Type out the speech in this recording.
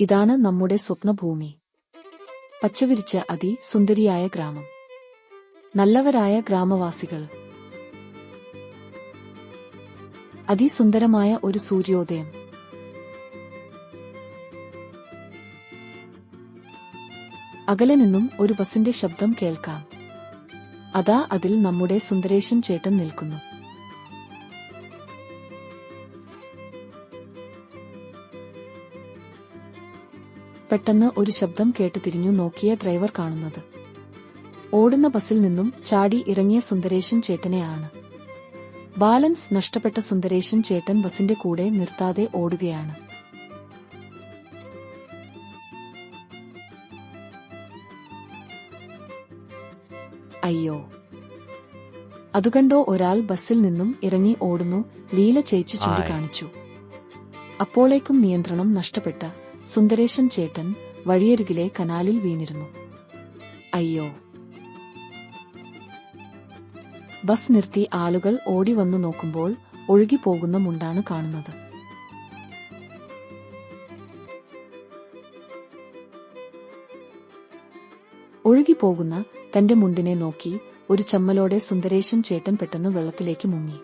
ഇതാണ് നമ്മുടെ സ്വപ്നഭൂമി. പച്ചവിരിച്ച അതിസുന്ദരിയായ ഗ്രാമം, നല്ലവരായ ഗ്രാമവാസികൾ, അതിസുന്ദരമായ ഒരു സൂര്യോദയം. അകലെ നിന്നും ഒരു ബസിന്റെ ശബ്ദം കേൾക്കാം. അതാ അതിൽ നമ്മുടെ സുന്ദരേശൻ ചേട്ടൻ നിൽക്കുന്നു. പെട്ടെന്ന് ഒരു ശബ്ദം കേട്ട് തിരിഞ്ഞു നോക്കിയ ഡ്രൈവർ കാണുന്നത് ഓടുന്ന ബസിൽ നിന്നും ചാടി ഇറങ്ങിയ സുന്ദരേശൻ ചേട്ടനെയാണ്. ബാലൻസ് നഷ്ടപ്പെട്ട സുന്ദരേശൻ ചേട്ടൻ ബസിന്റെ കൂടെ നിർത്താതെ ഓടുകയാണ്. അയ്യോ! അതുകണ്ടോ ഒരാൾ ബസിൽ നിന്നും ഇറങ്ങി ഓടുന്നു. ലീല ചേച്ചി ചൂണ്ടിക്കാണിച്ചു. അപ്പോഴേക്കും നിയന്ത്രണം നഷ്ടപ്പെട്ട സുന്ദരേശൻ ചേട്ടൻ വഴിയരികിലെ കനാലിൽ വീണിരുന്നു. അയ്യോ! ബസ് നിർത്തി ആളുകൾ ഓടി വന്നു നോക്കുമ്പോൾ ഒഴുകിപ്പോകുന്ന മുണ്ടാണ് കാണുന്നത്. ഒഴുകിപ്പോകുന്ന തന്റെ മുണ്ടിനെ നോക്കി ഒരു ചമ്മലോടെ സുന്ദരേശൻ ചേട്ടൻ പെട്ടെന്ന് വെള്ളത്തിലേക്ക് മുങ്ങി.